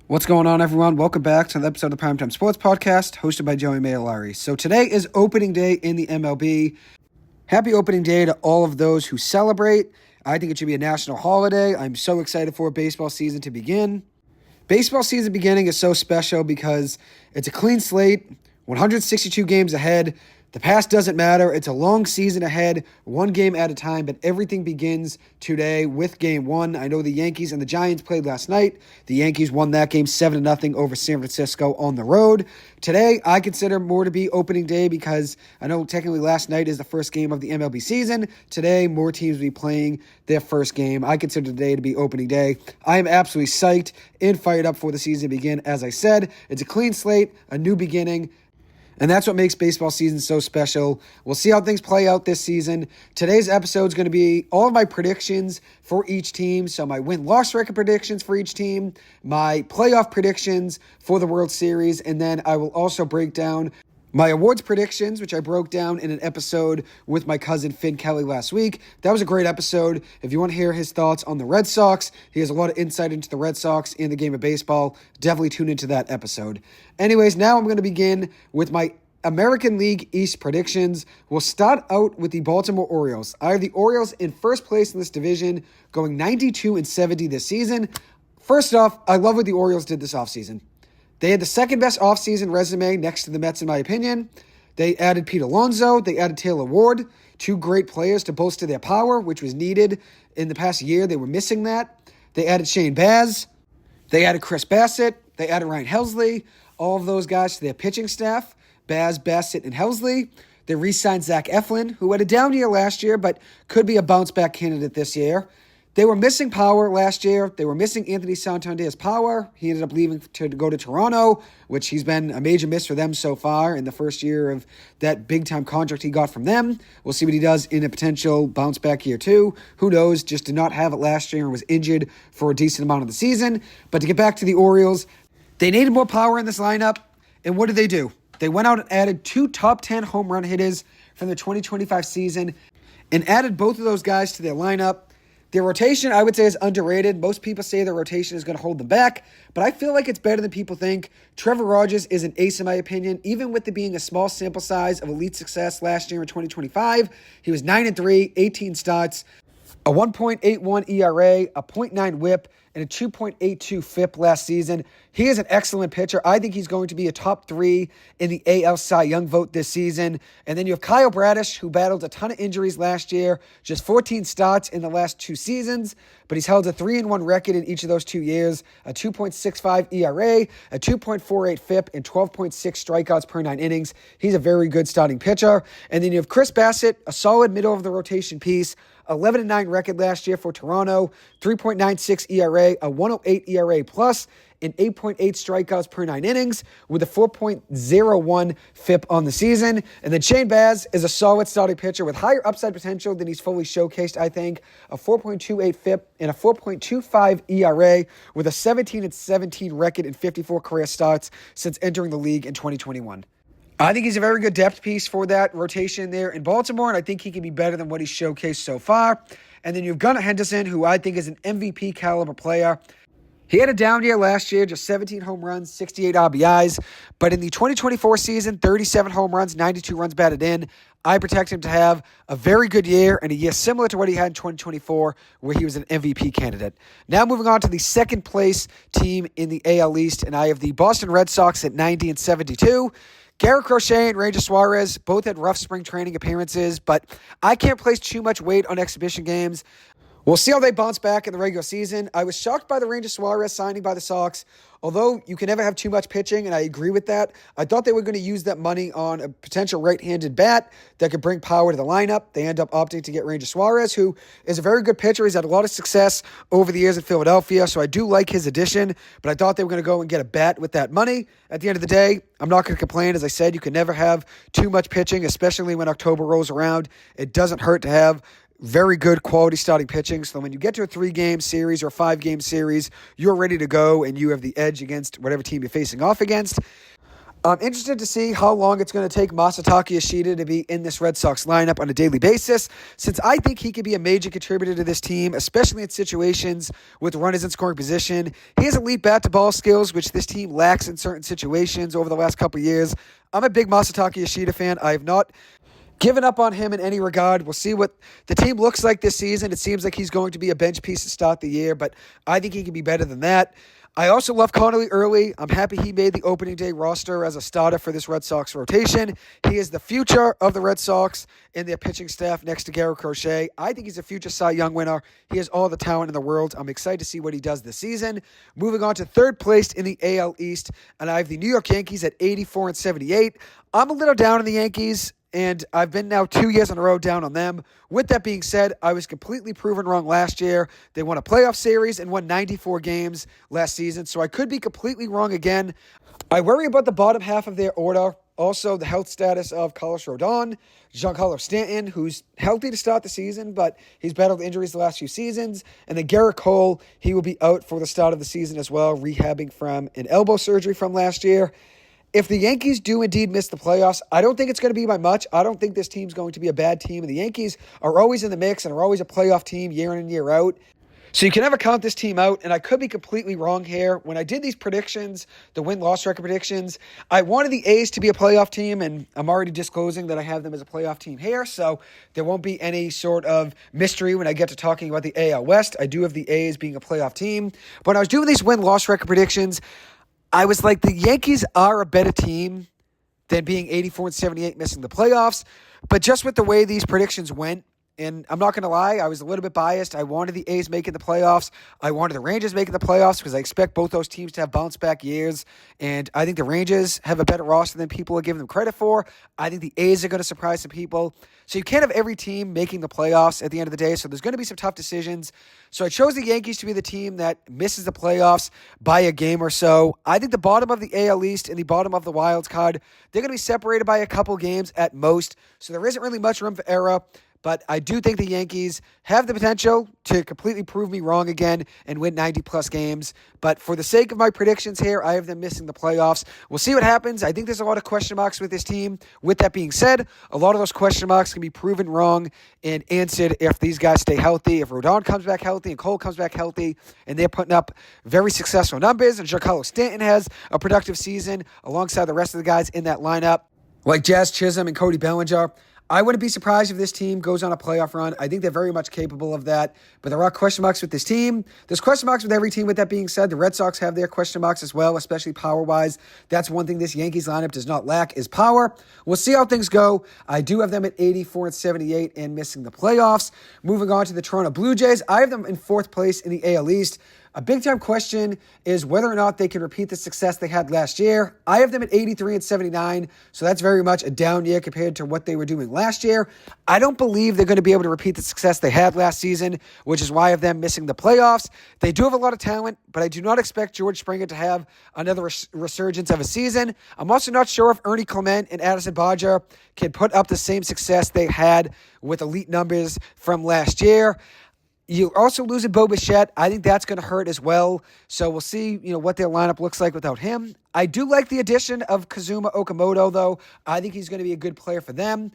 What's going on, everyone? Welcome back to another episode of the Primetime Sports Podcast, hosted by Joey Mailari. So today is opening day in the MLB. Happy opening day to all of those who celebrate. I think it should be a national holiday. I'm so excited for baseball season to begin. Baseball season beginning is so special because it's a clean slate, 162 games ahead. The past doesn't matter. It's a long season ahead, one game at a time, but everything begins today with game one. I know the Yankees and the Giants played last night. The Yankees won that game 7-0 over San Francisco on the road. Today, I consider more to be opening day because I know technically last night is the first game of the MLB season. Today, more teams will be playing their first game. I consider today to be opening day. I am absolutely psyched and fired up for the season to begin. As I said, it's a clean slate, a new beginning. And that's what makes baseball season so special. We'll see how things play out this season. Today's episode is going to be all of my predictions for each team. So my win-loss record predictions for each team, my playoff predictions for the World Series, and then I will also break down my awards predictions, which I broke down in an episode with my cousin Finn Kelly last week. That was a great episode. If you want to hear his thoughts on the Red Sox, he has a lot of insight into the Red Sox and the game of baseball. Definitely tune into that episode. Anyways, now I'm going to begin with my American League East predictions. We'll start out with the Baltimore Orioles. I have the Orioles in first place in this division, going 92-70 this season. First off, I love what the Orioles did this offseason. They had the second best offseason resume next to the Mets, in my opinion. They added Pete Alonso. They added Taylor Ward, two great players to bolster their power, which was needed in the past year. They were missing that. They added Shane Baz. They added Chris Bassett. They added Ryan Helsley. All of those guys to their pitching staff, Baz, Bassett, and Helsley. They re-signed Zach Eflin, who had a down year last year, but could be a bounce-back candidate this year. They were missing power last year. They were missing Anthony Santander's power. He ended up leaving to go to Toronto, which he's been a major miss for them so far in the first year of that big-time contract he got from them. We'll see what he does in a potential bounce-back year too. Who knows? Just did not have it last year and was injured for a decent amount of the season. But to get back to the Orioles, they needed more power in this lineup. And what did they do? They went out and added two top 10 home run hitters from the 2025 season and added both of those guys to their lineup. Their rotation, I would say, is underrated. Most people say their rotation is going to hold them back, but I feel like it's better than people think. Trevor Rogers is an ace in my opinion, even with it being a small sample size of elite success last year in 2025. He was 9-3, 18 starts, a 1.81 ERA, a .9 WHIP, and a 2.82 FIP last season. He is an excellent pitcher. I think he's going to be a top 3 in the AL Cy Young vote this season. And then you have Kyle Bradish, who battled a ton of injuries last year, just 14 starts in the last 2 seasons, but he's held a 3-1 record in each of those 2 years, a 2.65 ERA, a 2.48 FIP, and 12.6 strikeouts per 9 innings. He's a very good starting pitcher. And then you have Chris Bassett, a solid middle-of-the-rotation piece, 11-9 record last year for Toronto, 3.96 ERA, a 108 ERA plus, and 8.8 strikeouts per 9 innings with a 4.01 FIP on the season. And then Shane Baz is a solid starting pitcher with higher upside potential than he's fully showcased, I think. A 4.28 FIP and a 4.25 ERA with a 17-17 record in 54 career starts since entering the league in 2021. I think he's a very good depth piece for that rotation there in Baltimore, and I think he can be better than what he's showcased so far. And then you've Gunnar Henderson, who I think is an MVP caliber player. He had a down year last year, just 17 home runs, 68 RBIs. But in the 2024 season, 37 home runs, 92 runs batted in. I project him to have a very good year and a year similar to what he had in 2024, where he was an MVP candidate. Now moving on to the second place team in the AL East, and I have the Boston Red Sox at 90-72. Garrett Crochet and Ranger Suarez both had rough spring training appearances, but I can't place too much weight on exhibition games. We'll see how they bounce back in the regular season. I was shocked by the Ranger Suarez signing by the Sox. Although you can never have too much pitching, and I agree with that, I thought they were going to use that money on a potential right-handed bat that could bring power to the lineup. They end up opting to get Ranger Suarez, who is a very good pitcher. He's had a lot of success over the years in Philadelphia, so I do like his addition, but I thought they were going to go and get a bat with that money. At the end of the day, I'm not going to complain. As I said, you can never have too much pitching, especially when October rolls around. It doesn't hurt to have very good quality starting pitching. So when you get to a 3-game series or a 5-game series, you're ready to go and you have the edge against whatever team you're facing off against. I'm interested to see how long it's going to take Masataka Yoshida to be in this Red Sox lineup on a daily basis, since I think he could be a major contributor to this team, especially in situations with runners in scoring position. He has elite bat-to-ball skills, which this team lacks in certain situations over the last couple of years. I'm a big Masataka Yoshida fan. I have not given up on him in any regard. We'll see what the team looks like this season. It seems like he's going to be a bench piece to start the year, but I think he can be better than that. I also love Connolly Early. I'm happy he made the opening day roster as a starter for this Red Sox rotation. He is the future of the Red Sox in their pitching staff next to Garrett Crochet. I think he's a future Cy Young winner. He has all the talent in the world. I'm excited to see what he does this season. Moving on to third place in the AL East, and I have the New York Yankees at 84-78. I'm a little down on the Yankees, and I've been now 2 years in a row down on them. With that being said, I was completely proven wrong last year. They won a playoff series and won 94 games last season, so I could be completely wrong again. I worry about the bottom half of their order. Also, the health status of Carlos Rodon, Giancarlo Stanton, who's healthy to start the season, but he's battled injuries the last few seasons. And then Garrett Cole, he will be out for the start of the season as well, rehabbing from an elbow surgery from last year. If the Yankees do indeed miss the playoffs, I don't think it's going to be by much. I don't think this team's going to be a bad team. And the Yankees are always in the mix and are always a playoff team year in and year out. So you can never count this team out, and I could be completely wrong here. When I did these predictions, the win-loss record predictions, I wanted the A's to be a playoff team, and I'm already disclosing that I have them as a playoff team here, so there won't be any sort of mystery when I get to talking about the AL West. I do have the A's being a playoff team. But when I was doing these win-loss record predictions, I was like, the Yankees are a better team than being 84-78 missing the playoffs. But just with the way these predictions went, and I'm not going to lie, I was a little bit biased. I wanted the A's making the playoffs. I wanted the Rangers making the playoffs because I expect both those teams to have bounce-back years. And I think the Rangers have a better roster than people are giving them credit for. I think the A's are going to surprise some people. So you can't have every team making the playoffs at the end of the day. So there's going to be some tough decisions. So I chose the Yankees to be the team that misses the playoffs by a game or so. I think the bottom of the AL East and the bottom of the wild card, they're going to be separated by a couple games at most. So there isn't really much room for error. But I do think the Yankees have the potential to completely prove me wrong again and win 90-plus games. But for the sake of my predictions here, I have them missing the playoffs. We'll see what happens. I think there's a lot of question marks with this team. With that being said, a lot of those question marks can be proven wrong and answered if these guys stay healthy. If Rodon comes back healthy and Cole comes back healthy and they're putting up very successful numbers and Giancarlo Stanton has a productive season alongside the rest of the guys in that lineup, like Jazz Chisholm and Cody Bellinger, I wouldn't be surprised if this team goes on a playoff run. I think they're very much capable of that. But there are question marks with this team. There's question marks with every team. With that being said, the Red Sox have their question marks as well, especially power-wise. That's one thing this Yankees lineup does not lack is power. We'll see how things go. I do have them at 84-78 and missing the playoffs. Moving on to the Toronto Blue Jays, I have them in fourth place in the AL East. A big-time question is whether or not they can repeat the success they had last year. I have them at 83-79, so that's very much a down year compared to what they were doing last year. I don't believe they're going to be able to repeat the success they had last season, which is why I have them missing the playoffs. They do have a lot of talent, but I do not expect George Springer to have another resurgence of a season. I'm also not sure if Ernie Clement and Addison Barger can put up the same success they had with elite numbers from last year. You also losing Bo Bichette. I think that's going to hurt as well. So we'll see, what their lineup looks like without him. I do like the addition of Kazuma Okamoto, though. I think he's going to be a good player for them.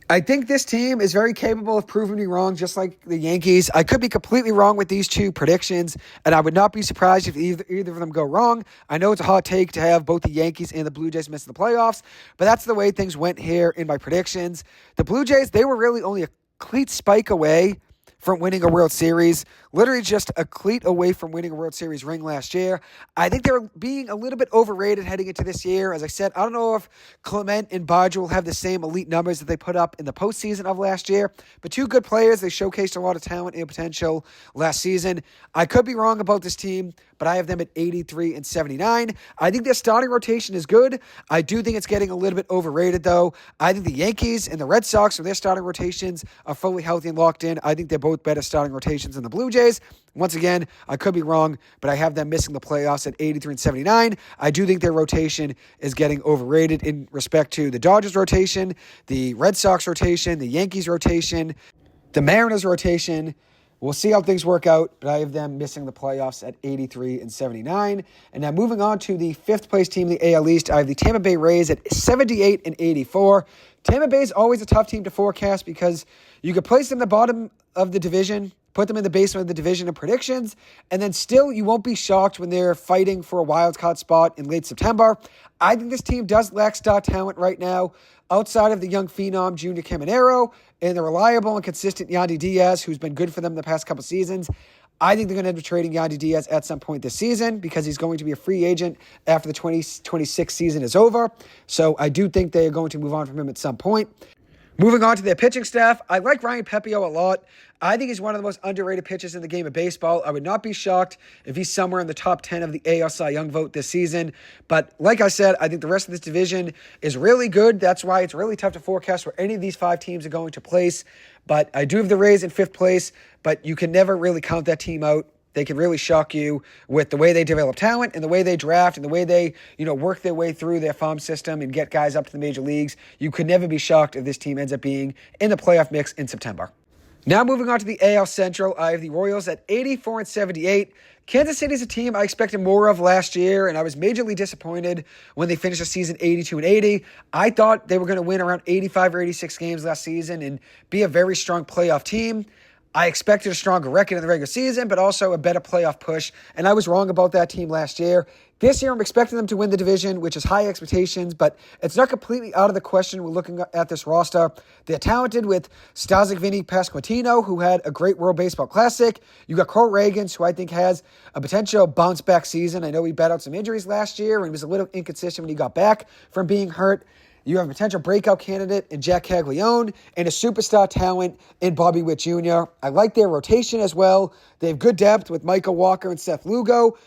I think this team is very capable of proving me wrong, just like the Yankees. I could be completely wrong with these two predictions, and I would not be surprised if either of them go wrong. I know it's a hot take to have both the Yankees and the Blue Jays miss the playoffs, but that's the way things went here in my predictions. The Blue Jays, they were really only a cleat spike away from winning a World Series, literally just a cleat away from winning a World Series ring last year. I think they're being a little bit overrated heading into this year. As I said, I don't know if Clement and Barger will have the same elite numbers that they put up in the postseason of last year, but two good players. They showcased a lot of talent and potential last season. I could be wrong about this team, but I have them at 83-79. I think their starting rotation is good. I do think it's getting a little bit overrated, though. I think the Yankees and the Red Sox, with their starting rotations, are fully healthy and locked in. I think they're both better starting rotations than the Blue Jays. Once again, I could be wrong, but I have them missing the playoffs at 83-79. I do think their rotation is getting overrated in respect to the Dodgers rotation, the Red Sox rotation, the Yankees rotation, the Mariners rotation. We'll see how things work out, but I have them missing the playoffs at 83-79. And now moving on to the fifth place team in the AL East, I have the Tampa Bay Rays at 78-84. Tampa Bay is always a tough team to forecast because you could place them at the bottom of the division, put them in the basement of the division in predictions, and then still you won't be shocked when they're fighting for a wild card spot in late September. I think this team does lack star talent right now. Outside of the young phenom Junior Caminero and the reliable and consistent Yandy Diaz, who's been good for them the past couple seasons, I think they're going to end up trading Yandy Diaz at some point this season because he's going to be a free agent after the 2026 season is over. So I do think they are going to move on from him at some point. Moving on to their pitching staff, I like Ryan Pepiot a lot. I think he's one of the most underrated pitchers in the game of baseball. I would not be shocked if he's somewhere in the top 10 of the AL Cy Young vote this season. But like I said, I think the rest of this division is really good. That's why it's really tough to forecast where any of these five teams are going to place. But I do have the Rays in fifth place, but you can never really count that team out. They can really shock you with the way they develop talent and the way they draft and the way they, work their way through their farm system and get guys up to the major leagues. You could never be shocked if this team ends up being in the playoff mix in September. Now moving on to the AL Central, I have the Royals at 84-78. Kansas City is a team I expected more of last year, and I was majorly disappointed when they finished the season 82-80. I thought they were going to win around 85 or 86 games last season and be a very strong playoff team. I expected a stronger record in the regular season, but also a better playoff push, and I was wrong about that team last year. This year, I'm expecting them to win the division, which is high expectations, but it's not completely out of the question. We're looking at this roster. They're talented with Staszek Vinny Pasquantino, who had a great World Baseball Classic. You got Cole Reagans, who I think has a potential bounce-back season. I know he battled some injuries last year and was a little inconsistent when he got back from being hurt. You have a potential breakout candidate in Jack Caglione and a superstar talent in Bobby Witt Jr. I like their rotation as well. They have good depth with Michael Walker and Seth Lugo.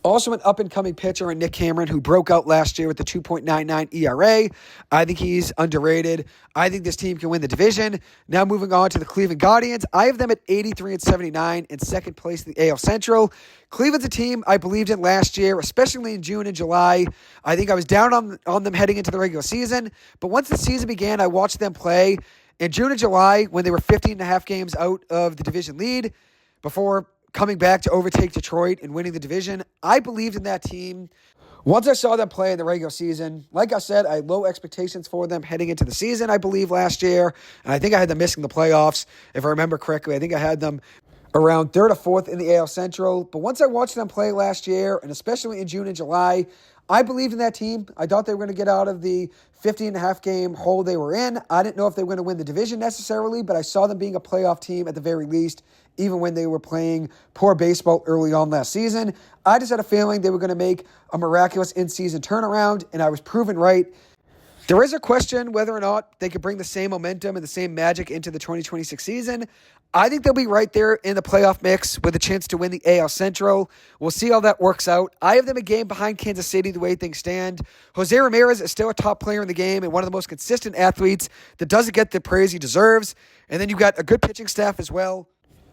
Also an up-and-coming pitcher in Nick Cameron, who broke out last year with the 2.99 ERA. I think he's underrated. I think this team can win the division. Now moving on to the Cleveland Guardians. I have them at 83-79 in second place in the AL Central. Cleveland's a team I believed in last year, especially in June and July. I think I was down on them heading into the regular season. But once the season began, I watched them play. In June and July, when they were 15.5 games out of the division lead, before coming back to overtake Detroit and winning the division, I believed in that team. Once I saw them play in the regular season, like I said, I had low expectations for them heading into the season, I believe, last year. And I think I had them missing the playoffs, if I remember correctly. I think I had them around third or fourth in the AL Central. But once I watched them play last year, and especially in June and July, I believed in that team. I thought they were going to get out of the 15.5 game hole they were in. I didn't know if they were going to win the division necessarily, but I saw them being a playoff team at the very least, even when they were playing poor baseball early on last season. I just had a feeling they were going to make a miraculous in-season turnaround, and I was proven right. There is a question whether or not they could bring the same momentum and the same magic into the 2026 season. I think they'll be right there in the playoff mix with a chance to win the AL Central. We'll see how that works out. I have them a game behind Kansas City the way things stand. Jose Ramirez is still a top player in the game and one of the most consistent athletes that doesn't get the praise he deserves. And then you've got a good pitching staff as well.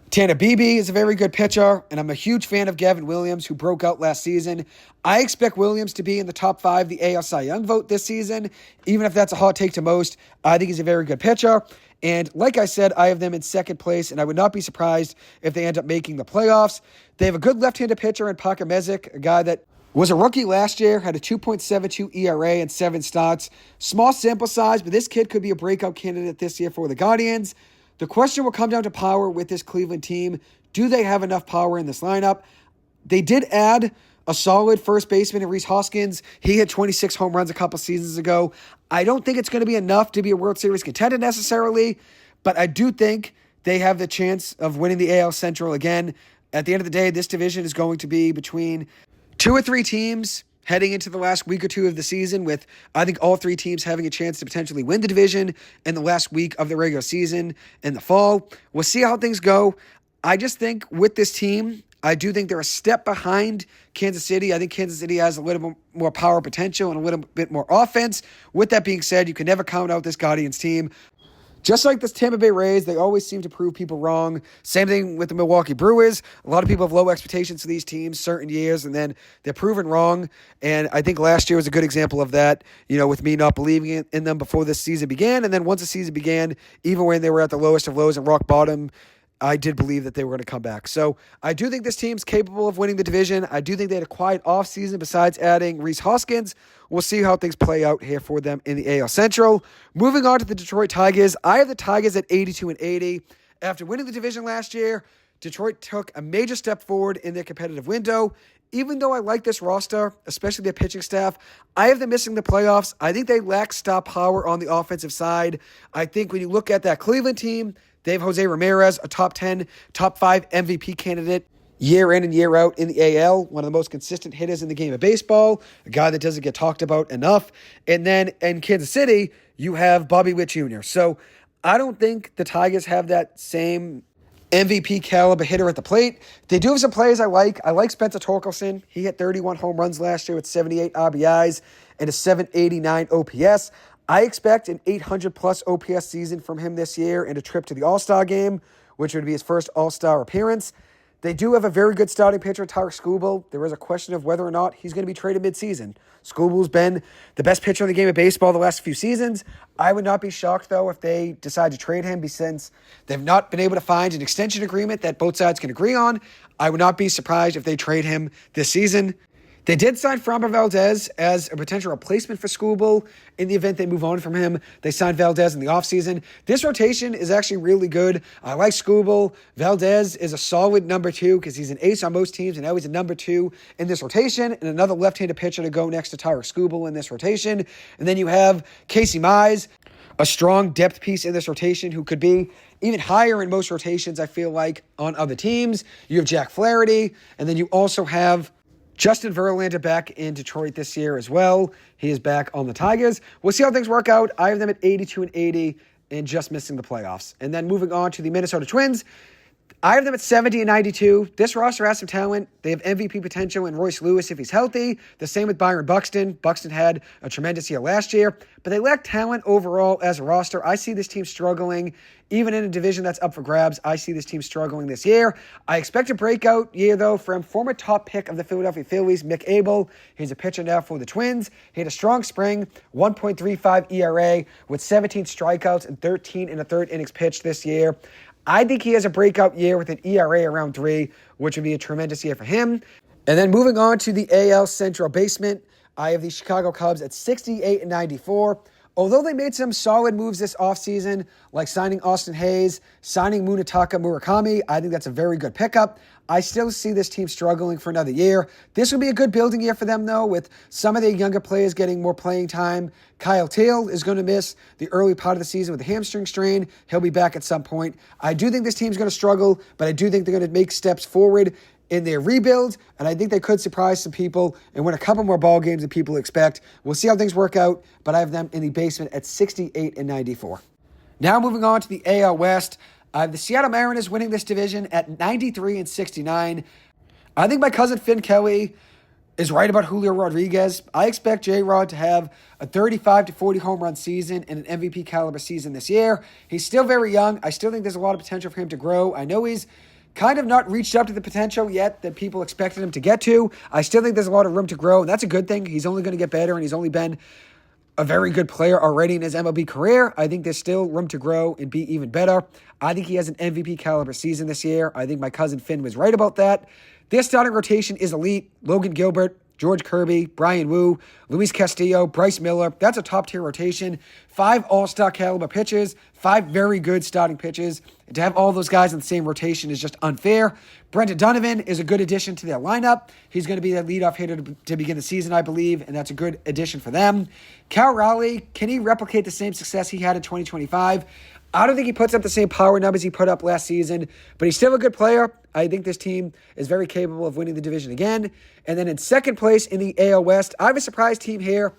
Tanner Beebe is a very good pitcher, and I'm a huge fan of Gavin Williams, who broke out last season. I expect Williams to be in the top 5 the AL Cy Young vote this season, even if that's a hot take to most. I think he's a very good pitcher. And like I said, I have them in second place, and I would not be surprised if they end up making the playoffs. They have a good left-handed pitcher in Parker Messick, a guy that was a rookie last year, had a 2.72 ERA and 7 starts. Small sample size, but this kid could be a breakout candidate this year for the Guardians. The question will come down to power with this Cleveland team. Do they have enough power in this lineup? They did add a solid first baseman in Rhys Hoskins. He hit 26 home runs a couple seasons ago. I don't think it's going to be enough to be a World Series contender necessarily, but I do think they have the chance of winning the AL Central again. At the end of the day, this division is going to be between 2 or 3 teams heading into the last week or two of the season, with I think all 3 teams having a chance to potentially win the division in the last week of the regular season in the fall. We'll see how things go. I just think with this team, I do think they're a step behind Kansas City. I think Kansas City has a little more power potential and a little bit more offense. With that being said, you can never count out this Guardians team. Just like this Tampa Bay Rays, they always seem to prove people wrong. Same thing with the Milwaukee Brewers. A lot of people have low expectations for these teams certain years, and then they're proven wrong. And I think last year was a good example of that, with me not believing in them before this season began. And then once the season began, even when they were at the lowest of lows and rock bottom, I did believe that they were going to come back. So I do think this team's capable of winning the division. I do think they had a quiet offseason besides adding Rhys Hoskins. We'll see how things play out here for them in the AL Central. Moving on to the Detroit Tigers. I have the Tigers at 82-80. After winning the division last year, Detroit took a major step forward in their competitive window. Even though I like this roster, especially their pitching staff, I have them missing the playoffs. I think they lack star power on the offensive side. I think when you look at that Cleveland team, they have Jose Ramirez, a top 10, top 5 MVP candidate year in and year out in the AL, one of the most consistent hitters in the game of baseball, a guy that doesn't get talked about enough. And then in Kansas City, you have Bobby Witt Jr. So I don't think the Tigers have that same MVP caliber hitter at the plate. They do have some players I like. I like Spencer Torkelson. He hit 31 home runs last year with 78 RBIs and a 789 OPS. I expect an 800-plus OPS season from him this year and a trip to the All-Star game, which would be his first All-Star appearance. They do have a very good starting pitcher, Tarik Skubal. There is a question of whether or not he's going to be traded midseason. Skubal's been the best pitcher in the game of baseball the last few seasons. I would not be shocked, though, if they decide to trade him, since they've not been able to find an extension agreement that both sides can agree on. I would not be surprised if they trade him this season. They did sign Framber Valdez as a potential replacement for Skubal in the event they move on from him. They signed Valdez in the offseason. This rotation is actually really good. I like Skubal. Valdez is a solid number 2 because he's an ace on most teams, and now he's a number 2 in this rotation, and another left-handed pitcher to go next to Tarik Skubal in this rotation. And then you have Casey Mize, a strong depth piece in this rotation who could be even higher in most rotations, I feel like, on other teams. You have Jack Flaherty, and then you also have Justin Verlander back in Detroit this year as well. He is back on the Tigers. We'll see how things work out. I have them at 82-80 and just missing the playoffs. And then moving on to the Minnesota Twins, I have them at 70-92. This roster has some talent. They have MVP potential in Royce Lewis if he's healthy. The same with Byron Buxton. Buxton had a tremendous year last year, but they lack talent overall as a roster. I see this team struggling. Even in a division that's up for grabs, I see this team struggling this year. I expect a breakout year, though, from former top pick of the Philadelphia Phillies, Mick Abel. He's a pitcher now for the Twins. He had a strong spring, 1.35 ERA with 17 strikeouts and 13 and a third innings pitched this year. I think he has a breakout year with an ERA around 3, which would be a tremendous year for him. And then moving on to the AL Central basement, I have the Chicago Cubs at 68-94. Although they made some solid moves this offseason, like signing Austin Hayes, signing Munetaka Murakami, I think that's a very good pickup. I still see this team struggling for another year. This will be a good building year for them, though, with some of their younger players getting more playing time. Kyle Teal is going to miss the early part of the season with a hamstring strain. He'll be back at some point. I do think this team's going to struggle, but I do think they're going to make steps forward in their rebuild, and I think they could surprise some people and win a couple more ball games than people expect. We'll see how things work out, but I have them in the basement at 68-94. Now moving on to the AL West, I have the Seattle Mariners winning this division at 93-69. I think my cousin Finn Kelly is right about Julio Rodriguez. I expect J-Rod to have a 35 to 40 home run season and an MVP caliber season this year. He's still very young. I still think there's a lot of potential for him to grow. I know he's kind of not reached up to the potential yet that people expected him to get to. I still think there's a lot of room to grow, and that's a good thing. He's only going to get better, and he's only been a very good player already in his MLB career. I think there's still room to grow and be even better. I think he has an MVP caliber season this year. I think my cousin Finn was right about that. Their starting rotation is elite. Logan Gilbert, George Kirby, Brian Wu, Luis Castillo, Bryce Miller. That's a top-tier rotation. 5 all-star caliber pitchers, 5 very good starting pitchers. And to have all those guys in the same rotation is just unfair. Brendan Donovan is a good addition to their lineup. He's going to be their leadoff hitter to begin the season, I believe, and that's a good addition for them. Cal Raleigh, can he replicate the same success he had in 2025? I don't think he puts up the same power numbers he put up last season, but he's still a good player. I think this team is very capable of winning the division again. And then in second place in the AL West, I have a surprise team here,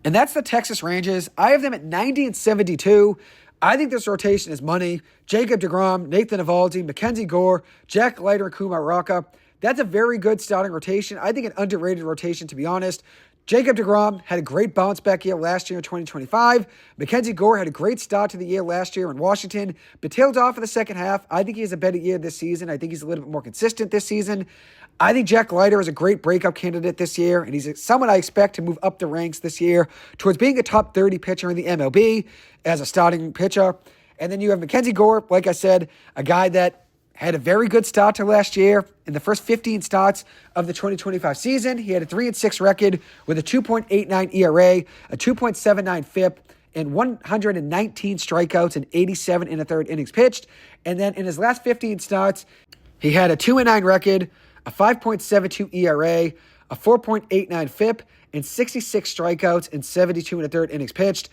and that's the Texas Rangers. I have them at 90-72. I think this rotation is money. Jacob deGrom, Nathan Eovaldi, Mackenzie Gore, Jack Leiter, and Kumar Roca. That's a very good starting rotation. I think an underrated rotation, to be honest. Jacob deGrom had a great bounce-back year last year in 2025. Mackenzie Gore had a great start to the year last year in Washington, but tailed off in the second half. I think he has a better year this season. I think he's a little bit more consistent this season. I think Jack Leiter is a great breakout candidate this year, and he's someone I expect to move up the ranks this year towards being a top 30 pitcher in the MLB as a starting pitcher. And then you have Mackenzie Gore, like I said, a guy that had a very good start to last year. In the first 15 starts of the 2025 season, he had a 3-6 record with a 2.89 ERA, a 2.79 FIP, and 119 strikeouts and 87 in the third innings pitched. And then in his last 15 starts, he had a 2-9 record, a 5.72 ERA, a 4.89 FIP, and 66 strikeouts and 72 in the third innings pitched.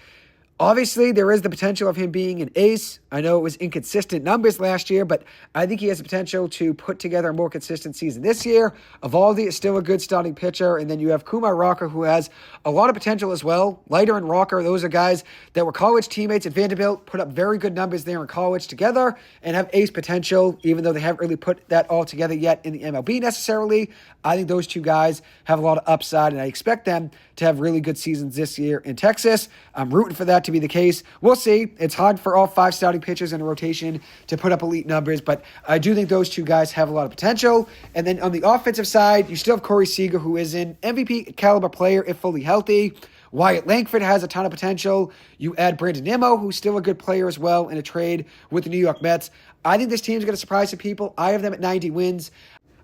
Obviously, there is the potential of him being an ace. I know it was inconsistent numbers last year, but I think he has the potential to put together a more consistent season this year. Evaldi is still a good starting pitcher, and then you have Kumar Rocker, who has a lot of potential as well. Leiter and Rocker, those are guys that were college teammates at Vanderbilt, put up very good numbers there in college together, and have ace potential, even though they haven't really put that all together yet in the MLB necessarily. I think those two guys have a lot of upside, and I expect them to have really good seasons this year in Texas. I'm rooting for that to be the case. We'll see. It's hard for all 5 starting pitchers in a rotation to put up elite numbers, but I do think those two guys have a lot of potential. And then on the offensive side, you still have Corey Seager, who is an MVP caliber player if fully healthy. Wyatt Langford has a ton of potential. You add Brandon Nimmo, who's still a good player as well, in a trade with the New York Mets. I think this team's going to surprise some people. I have them at 90 wins.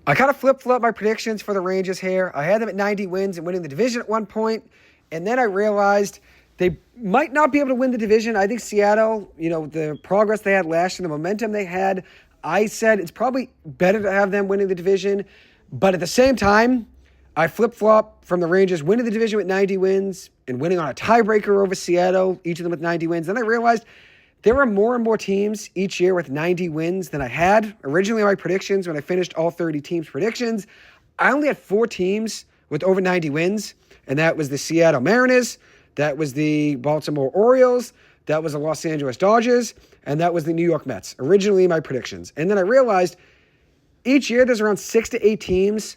I kind of flip-flopped my predictions for the Rangers here. I had them at 90 wins and winning the division at one point, and then I realized they might not be able to win the division. I think Seattle, the progress they had last year, the momentum they had, I said it's probably better to have them winning the division. But at the same time, I flip-flop from the Rangers winning the division with 90 wins and winning on a tiebreaker over Seattle, each of them with 90 wins. Then I realized there are more and more teams each year with 90 wins than I had. Originally, my predictions, when I finished all 30 teams' predictions, I only had 4 teams with over 90 wins, and that was the Seattle Mariners, that was the Baltimore Orioles, that was the Los Angeles Dodgers, and that was the New York Mets, originally my predictions. And then I realized each year there's around 6 to 8 teams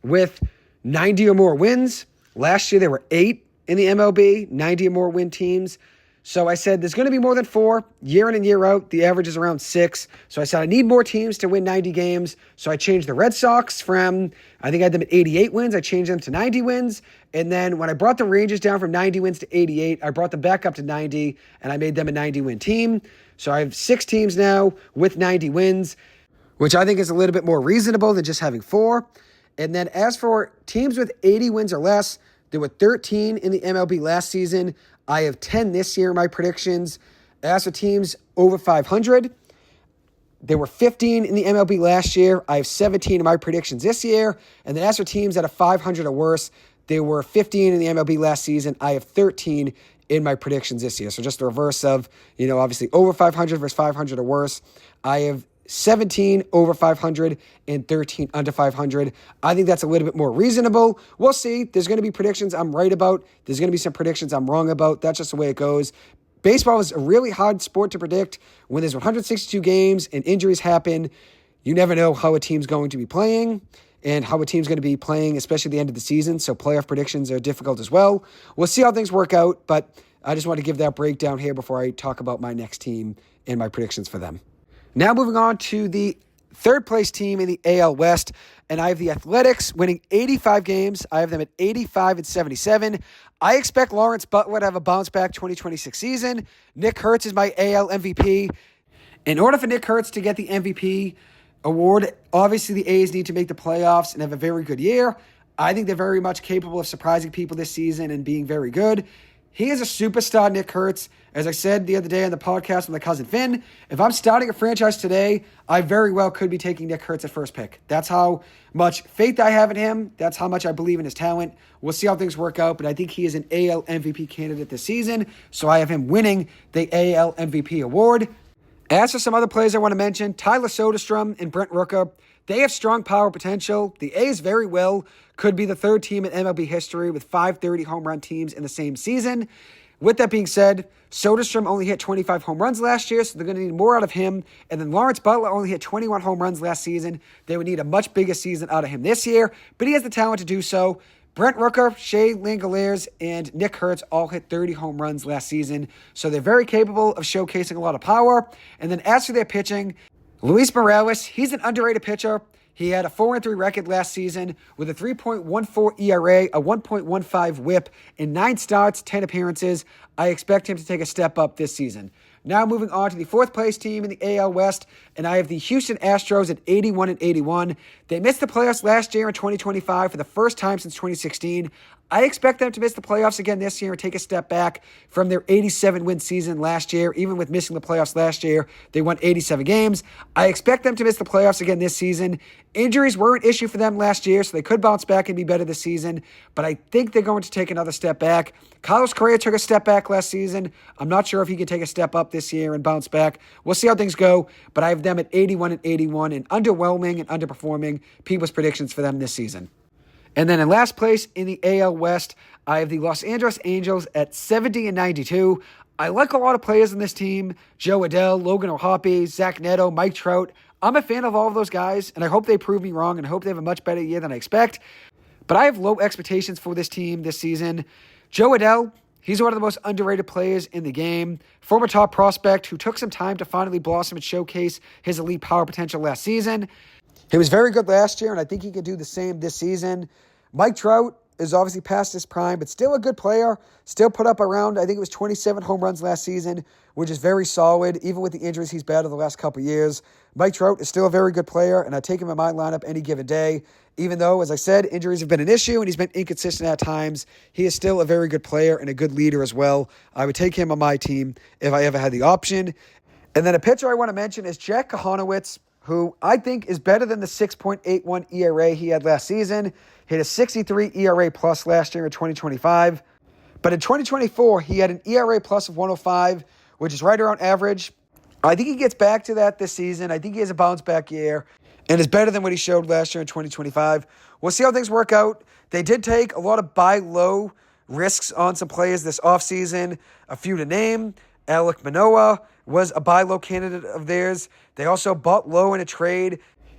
with 90 or more wins. Last year there were 8 in the MLB, 90 or more win teams. So I said there's going to be more than 4 year in and year out. The average is around 6. So I said I need more teams to win 90 games. So I changed the Red Sox from, I think I had them at 88 wins. I changed them to 90 wins. And then when I brought the Rangers down from 90 wins to 88, I brought them back up to 90, and I made them a 90-win team. So I have 6 teams now with 90 wins, which I think is a little bit more reasonable than just having 4. And then as for teams with 80 wins or less, there were 13 in the MLB last season. I have 10 this year in my predictions. As for teams over 500, there were 15 in the MLB last year. I have 17 in my predictions this year. And then as for teams that are 500 or worse, there were 15 in the MLB last season. I have 13 in my predictions this year. So just the reverse of, obviously over 500 versus 500 or worse. I have 17 over 500 and 13 under 500. I think that's a little bit more reasonable. We'll see. There's going to be predictions I'm right about. There's going to be some predictions I'm wrong about. That's just the way it goes. Baseball is a really hard sport to predict. When there's 162 games and injuries happen, you never know how a team's going to be playing and how a team's going to be playing, especially at the end of the season. So playoff predictions are difficult as well. We'll see how things work out, but I just want to give that breakdown here before I talk about my next team and my predictions for them. Now moving on to the third place team in the AL West, and I have the Athletics winning 85 games. I have them at 85-77. I expect Lawrence Butler to have a bounce back 2026 season. Nick Kurtz is my AL MVP. In order for Nick Kurtz to get the MVP award, obviously the A's need to make the playoffs and have a very good year. I think they're very much capable of surprising people this season and being very good. He is a superstar, Nick Kurtz. As I said the other day on the podcast with my cousin Finn, if I'm starting a franchise today, I very well could be taking Nick Kurtz at first pick. That's how much faith I have in him. That's how much I believe in his talent. We'll see how things work out, but I think he is an AL MVP candidate this season, so I have him winning the AL MVP award. As for some other players I want to mention, Tyler Soderstrom and Brent Rooker, they have strong power potential. The A's very well could be the third team in MLB history with 530 home run teams in the same season. With that being said, Soderstrom only hit 25 home runs last year, so they're going to need more out of him. And then Lawrence Butler only hit 21 home runs last season. They would need a much bigger season out of him this year, but he has the talent to do so. Brent Rooker, Shea Langoliers, and Nick Kurtz all hit 30 home runs last season, so they're very capable of showcasing a lot of power. And then as for their pitching, Luis Morales, he's an underrated pitcher. He had a 4-3 record last season with a 3.14 ERA, a 1.15 whip, in 9 starts, 10 appearances. I expect him to take a step up this season. Now moving on to the fourth place team in the AL West, and I have the Houston Astros at 81-81. They missed the playoffs last year in 2025 for the first time since 2016. I expect them to miss the playoffs again this year and take a step back from their 87-win season last year. Even with missing the playoffs last year, they won 87 games. I expect them to miss the playoffs again this season. Injuries were an issue for them last year, so they could bounce back and be better this season, but I think they're going to take another step back. Carlos Correa took a step back last season. I'm not sure if he can take a step up this year and bounce back. We'll see how things go, but I have them at 81-81 and underwhelming and underperforming people's predictions for them this season. And then in last place in the AL West, I have the Los Angeles Angels at 70-92. I like a lot of players in this team. Joe Adell, Logan O'Hoppe, Zach Neto, Mike Trout. I'm a fan of all of those guys, and I hope they prove me wrong, and I hope they have a much better year than I expect. But I have low expectations for this team this season. Joe Adell, he's one of the most underrated players in the game. Former top prospect who took some time to finally blossom and showcase his elite power potential last season. He was very good last year, and I think he can do the same this season. Mike Trout is obviously past his prime, but still a good player. Still put up around, I think it was 27 home runs last season, which is very solid. Even with the injuries he's battled the last couple years, Mike Trout is still a very good player, and I take him in my lineup any given day. Even though, as I said, injuries have been an issue and he's been inconsistent at times, he is still a very good player and a good leader as well. I would take him on my team if I ever had the option. And then a pitcher I want to mention is Jack Kahanowitz, who I think is better than the 6.81 ERA he had last season. He had a 63 ERA plus last year in 2025. But in 2024, he had an ERA plus of 105, which is right around average. I think he gets back to that this season. I think he has a bounce back year and is better than what he showed last year in 2025. We'll see how things work out. They did take a lot of buy low risks on some players this offseason. A few to name. Alek Manoah was a buy low candidate of theirs. They also bought low in a trade,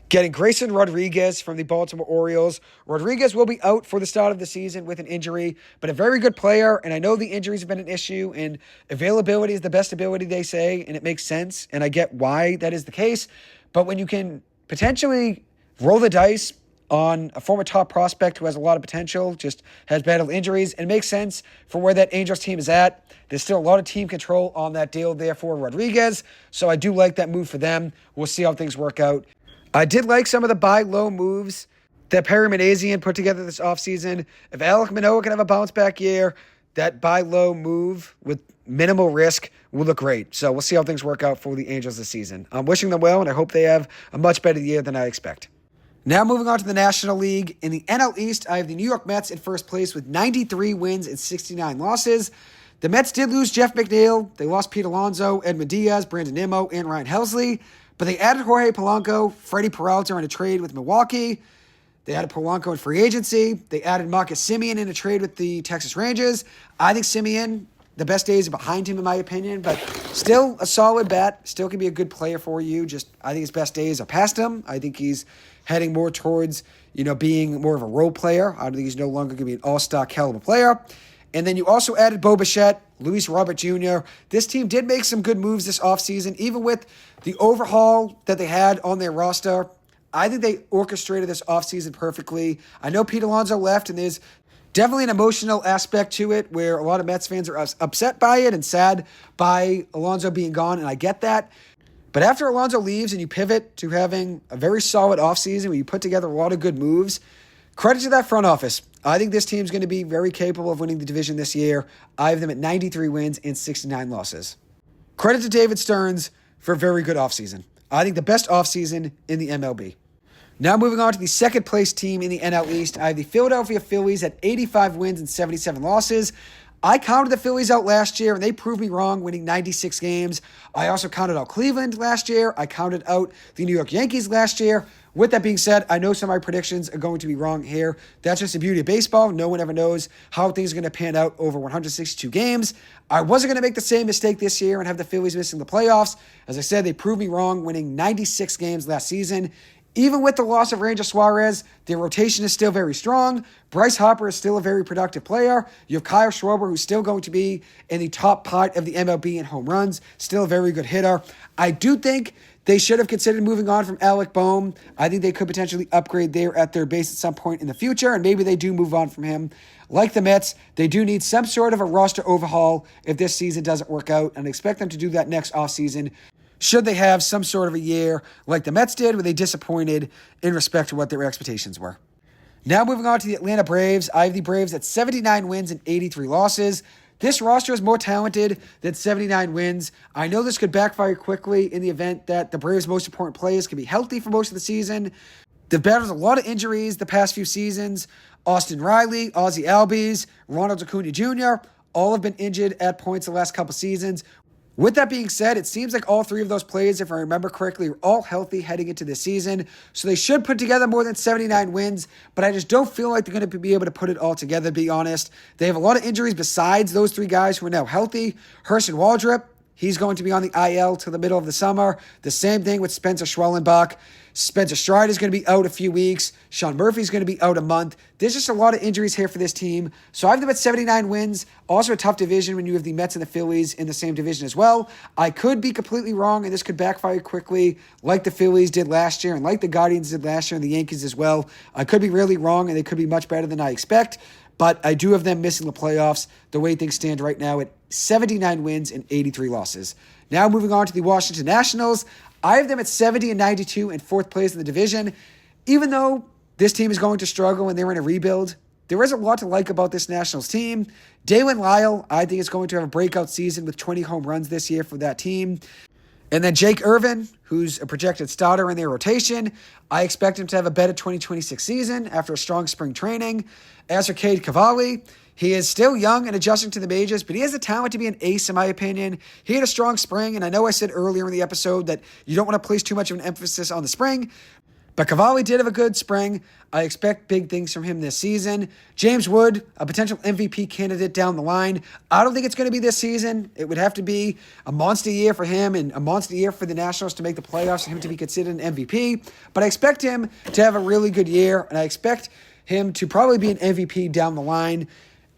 getting Grayson Rodriguez from the Baltimore Orioles. Rodriguez will be out for the start of the season with an injury, but a very good player, and I know the injuries have been an issue, and availability is the best ability, they say, and it makes sense, and I get why that is the case. But when you can potentially roll the dice on a former top prospect who has a lot of potential, just has battled injuries, and it makes sense for where that Angels team is at. There's still a lot of team control on that deal there for Rodriguez, so I do like that move for them. We'll see how things work out. I did like some of the buy low moves that Perry Manazian put together this offseason. If Alek Manoah can have a bounce back year, that buy low move with minimal risk will look great. So we'll see how things work out for the Angels this season. I'm wishing them well, and I hope they have a much better year than I expect. Now moving on to the National League. In the NL East, I have the New York Mets in first place with 93 wins and 69 losses. The Mets did lose Jeff McNeil. They lost Pete Alonso, Edwin Diaz, Brandon Nimmo, and Ryan Helsley. But they added Jorge Polanco, Freddie Peralta in a trade with Milwaukee. They added Polanco in free agency. They added Marcus Semien in a trade with the Texas Rangers. I think Semien, the best days are behind him in my opinion, but still a solid bat. Still can be a good player for you. Just I think his best days are past him. I think he's heading more towards, being more of a role player. I don't think he's no longer going to be an all-star caliber player. And then you also added Bo Bichette, Luis Robert Jr. This team did make some good moves this offseason, even with the overhaul that they had on their roster. I think they orchestrated this offseason perfectly. I know Pete Alonso left, and there's definitely an emotional aspect to it where a lot of Mets fans are upset by it and sad by Alonso being gone, and I get that. But after Alonso leaves and you pivot to having a very solid offseason where you put together a lot of good moves, credit to that front office. I think this team's going to be very capable of winning the division this year. I have them at 93 wins and 69 losses. Credit to David Stearns for a very good offseason. I think the best offseason in the MLB. Now moving on to the second place team in the NL East, I have the Philadelphia Phillies at 85 wins and 77 losses. I counted the Phillies out last year, and they proved me wrong, winning 96 games. I also counted out Cleveland last year. I counted out the New York Yankees last year. With that being said, I know some of my predictions are going to be wrong here. That's just the beauty of baseball. No one ever knows how things are going to pan out over 162 games. I wasn't going to make the same mistake this year and have the Phillies missing the playoffs. As I said, they proved me wrong, winning 96 games last season. Even with the loss of Ranger Suarez, their rotation is still very strong. Bryce Harper is still a very productive player. You have Kyle Schwarber, who's still going to be in the top part of the MLB in home runs, still a very good hitter. I do think They should have considered moving on from Alec Boehm. I think they could potentially upgrade there at third base at some point in the future, and maybe they do move on from him. Like the Mets, they do need some sort of a roster overhaul if this season doesn't work out, and I expect them to do that next offseason should they have some sort of a year like the Mets did where they disappointed in respect to what their expectations were. Now moving on to the Atlanta Braves. I have the Braves at 79 wins and 83 losses. This roster is more talented than 79 wins. I know this could backfire quickly in the event that the Braves' most important players can be healthy for most of the season. They've battled a lot of injuries the past few seasons. Austin Riley, Ozzie Albies, Ronald Acuna Jr., all have been injured at points the last couple seasons. With that being said, it seems like all three of those players, if I remember correctly, are all healthy heading into this season. So they should put together more than 79 wins, but I just don't feel like they're going to be able to put it all together, to be honest. They have a lot of injuries besides those three guys who are now healthy. Herschel Waldrop, he's going to be on the IL till the middle of the summer. The same thing with Spencer Schwellenbach. Spencer Strider is going to be out a few weeks. Sean Murphy's going to be out a month. There's just a lot of injuries here for this team. So I have them at 79 wins. Also a tough division when you have the Mets and the Phillies in the same division as well. I could be completely wrong, and this could backfire quickly like the Phillies did last year and like the Guardians did last year and the Yankees as well. I could be really wrong, and they could be much better than I expect. But I do have them missing the playoffs the way things stand right now at 79 wins and 83 losses. Now moving on to the Washington Nationals. I have them at 70 and 92 in fourth place in the division. Even though this team is going to struggle and they're in a rebuild, there is a lot to like about this Nationals team. Dalen Lyle, I think, is going to have a breakout season with 20 home runs this year for that team. And then Jake Irvin, who's a projected starter in their rotation, I expect him to have a better 2026 season after a strong spring training. As for Cade Cavalli, he is still young and adjusting to the majors, but he has the talent to be an ace, in my opinion. He had a strong spring, and I know I said earlier in the episode that you don't want to place too much of an emphasis on the spring, but Cavalli did have a good spring. I expect big things from him this season. James Wood, a potential MVP candidate down the line. I don't think it's going to be this season. It would have to be a monster year for him and a monster year for the Nationals to make the playoffs and him to be considered an MVP. But I expect him to have a really good year, and I expect him to probably be an MVP down the line.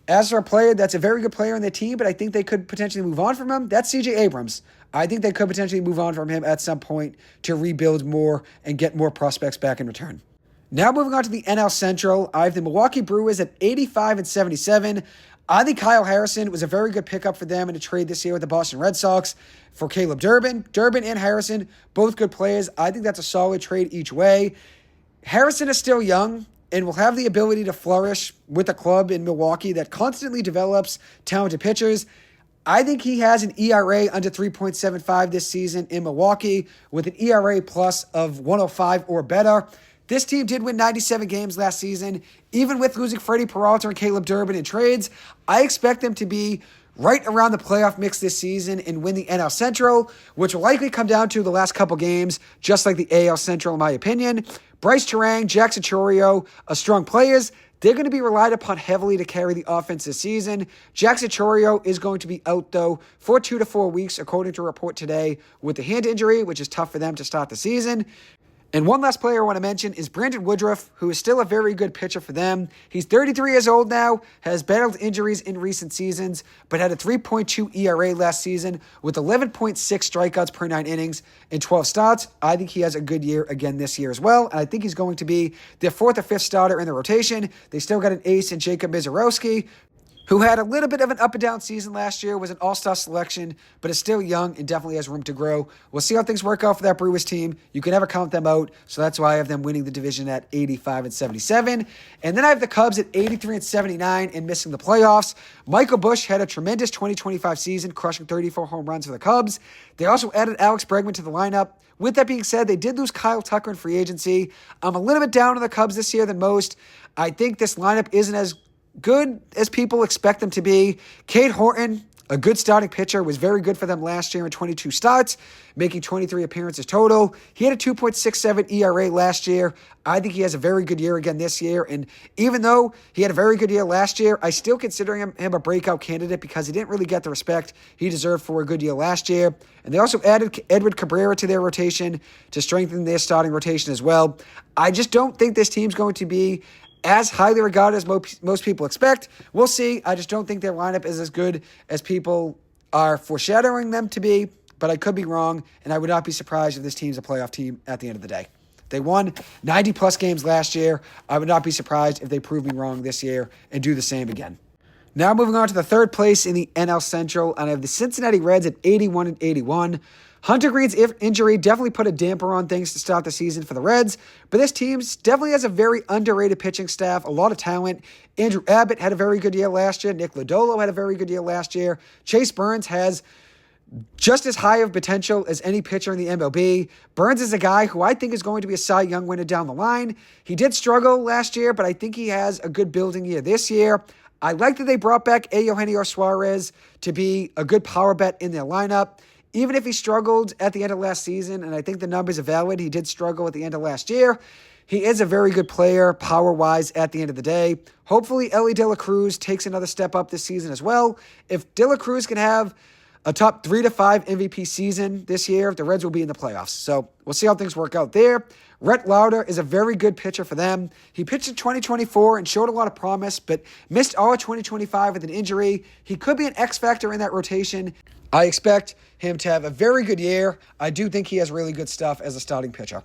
As for a player that's a very good player on their team, but I think they could potentially move on from him, that's C.J. Abrams. I think they could potentially move on from him at some point to rebuild more and get more prospects back in return. Now moving on to the NL Central, I have the Milwaukee Brewers at 85 and 77. I think Kyle Harrison was a very good pickup for them in a trade this year with the Boston Red Sox for Caleb Durbin. Durbin and Harrison, both good players. I think that's a solid trade each way. Harrison is still young and will have the ability to flourish with a club in Milwaukee that constantly develops talented pitchers. I think he has an ERA under 3.75 this season in Milwaukee with an ERA plus of 105 or better. This team did win 97 games last season. Even with losing Freddie Peralta and Caleb Durbin in trades, I expect them to be right around the playoff mix this season and win the NL Central, which will likely come down to the last couple games, just like the AL Central in my opinion. Bryce Terang, Jackson Chourio, strong players. They're going to be relied upon heavily to carry the offense this season. Jackson Chourio is going to be out, though, for 2 to 4 weeks, according to a report today, with the hand injury, which is tough for them to start the season. And one last player I want to mention is Brandon Woodruff, who is still a very good pitcher for them. He's 33 years old now, has battled injuries in recent seasons, but had a 3.2 ERA last season with 11.6 strikeouts per 9 innings in 12 starts. I think he has a good year again this year as well, and I think he's going to be their 4th or 5th starter in the rotation. They still got an ace in Jacob Mizorowski, who had a little bit of an up-and-down season last year, was an all-star selection, but is still young and definitely has room to grow. We'll see how things work out for that Brewers team. You can never count them out, so that's why I have them winning the division at 85 and 77. And then I have the Cubs at 83 and 79 and missing the playoffs. Michael Busch had a tremendous 2025 season, crushing 34 home runs for the Cubs. They also added Alex Bregman to the lineup. With that being said, they did lose Kyle Tucker in free agency. I'm a little bit down on the Cubs this year than most. I think this lineup isn't as good as people expect them to be. Cade Horton, a good starting pitcher, was very good for them last year in 22 starts, making 23 appearances total. He had a 2.67 ERA last year. I think he has a very good year again this year. And even though he had a very good year last year, I still consider him a breakout candidate because he didn't really get the respect he deserved for a good year last year. And they also added Edward Cabrera to their rotation to strengthen their starting rotation as well. I just don't think this team's going to be as highly regarded as most people expect. We'll see. I just don't think their lineup is as good as people are foreshadowing them to be. but I could be wrong, and I would not be surprised if this team's a playoff team at the end of the day. They won 90-plus games last year. I would not be surprised if they prove me wrong this year and do the same again. Now moving on to the third place in the NL Central, and I have the Cincinnati Reds at 81-81. Hunter Green's injury definitely put a damper on things to start the season for the Reds, but this team definitely has a very underrated pitching staff, a lot of talent. Andrew Abbott had a very good year last year. Nick Lodolo had a very good year last year. Chase Burns has just as high of potential as any pitcher in the MLB. Burns is a guy who I think is going to be a Cy Young winner down the line. He did struggle last year, but I think he has a good building year this year. I like that they brought back Eugenio Suarez to be a good power bet in their lineup. Even if he struggled at the end of last season, and I think the numbers are valid, he did struggle at the end of last year. He is a very good player, power-wise, at the end of the day. Hopefully, Elly De La Cruz takes another step up this season as well. If De La Cruz can have a top 3 to 5 MVP season this year, the Reds will be in the playoffs. So we'll see how things work out there. Rhett Lauder is a very good pitcher for them. He pitched in 2024 and showed a lot of promise, but missed all of 2025 with an injury. He could be an X factor in that rotation. I expect him to have a very good year. I do think he has really good stuff as a starting pitcher.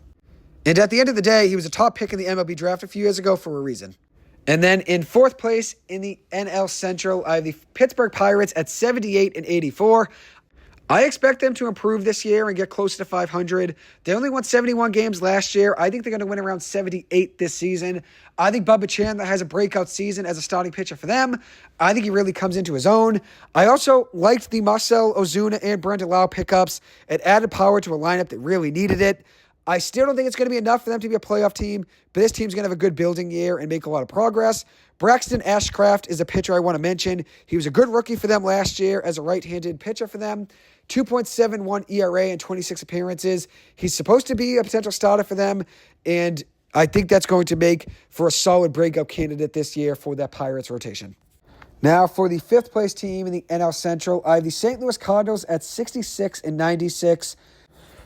And at the end of the day, he was a top pick in the MLB draft a few years ago for a reason. And then in fourth place in the NL Central, I have the Pittsburgh Pirates at 78-84. I expect them to improve this year and get close to 500. They only won 71 games last year. I think they're going to win around 78 this season. I think Bubba Chandler has a breakout season as a starting pitcher for them. I think he really comes into his own. I also liked the Marcell Ozuna and Brendan Lau pickups. It added power to a lineup that really needed it. I still don't think it's going to be enough for them to be a playoff team, but this team's going to have a good building year and make a lot of progress. Braxton Ashcraft is a pitcher I want to mention. He was a good rookie for them last year as a right-handed pitcher for them. 2.71 ERA in 26 appearances. He's supposed to be a potential starter for them, and I think that's going to make for a solid breakout candidate this year for that Pirates rotation. Now, for the fifth place team in the NL Central, I have the St. Louis Cardinals at 66-96.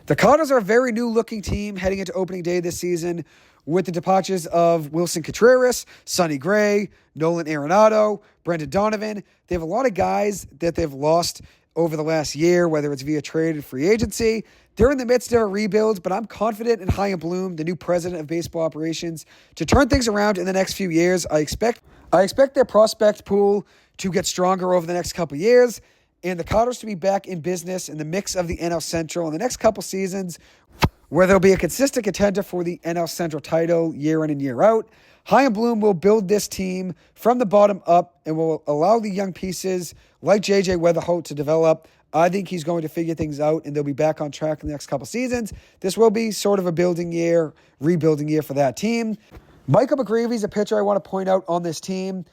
The Cardinals are a very new-looking team heading into opening day this season with the departures of Wilson Contreras, Sonny Gray, Nolan Arenado, Brendan Donovan. They have a lot of guys that they've lost over the last year, whether it's via trade or free agency. They're in the midst of a rebuild, but I'm confident in Chaim Bloom, the new president of baseball operations, to turn things around in the next few years. I expect their prospect pool to get stronger over the next couple of years, and the Cardinals to be back in business in the mix of the NL Central in the next couple seasons, where they'll be a consistent contender for the NL Central title year in and year out. Chaim Bloom will build this team from the bottom up and will allow the young pieces like J.J. Weatherholt to develop. I think he's going to figure things out, and they'll be back on track in the next couple seasons. This will be sort of a building year, rebuilding year for that team. Michael McGreevy is a pitcher I want to point out on this team.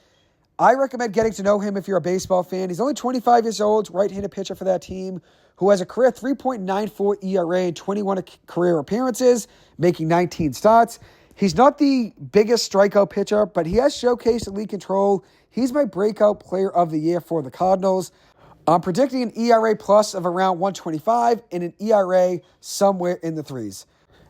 I recommend getting to know him if you're a baseball fan. He's only 25 years old, right-handed pitcher for that team, who has a career 3.94 ERA in 21 career appearances, making 19 starts. He's not the biggest strikeout pitcher, but he has showcased elite control. He's my breakout player of the year for the Cardinals. I'm predicting an ERA plus of around 125 and an ERA somewhere in the threes.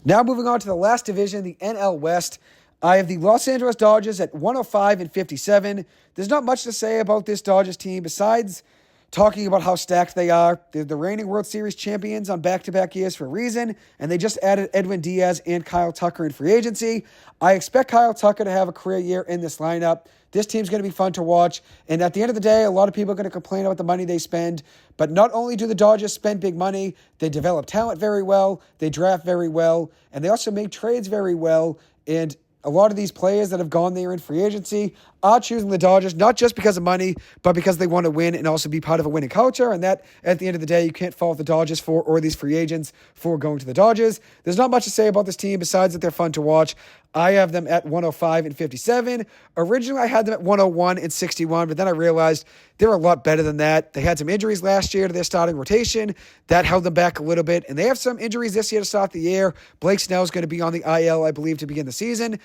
Now moving on to the last division, the NL West. I have the Los Angeles Dodgers at 105-57. There's not much to say about this Dodgers team besides talking about how stacked they are. They're the reigning World Series champions on back-to-back years for a reason, and they just added Edwin Diaz and Kyle Tucker in free agency. I expect Kyle Tucker to have a career year in this lineup. This team's going to be fun to watch, and at the end of the day, a lot of people are going to complain about the money they spend, but not only do the Dodgers spend big money, they develop talent very well, they draft very well, and they also make trades very well, and a lot of these players that have gone there in free agency are choosing the Dodgers, not just because of money, but because they want to win and also be part of a winning culture. And that, at the end of the day, you can't fault the Dodgers for, or these free agents for going to the Dodgers. There's not much to say about this team besides that they're fun to watch. I have them at 105-57. Originally, I had them at 101-61, but then I realized they're a lot better than that. They had some injuries last year to their starting rotation. That held them back a little bit, and they have some injuries this year to start the year. Blake Snell is going to be on the IL, I believe, to begin the season,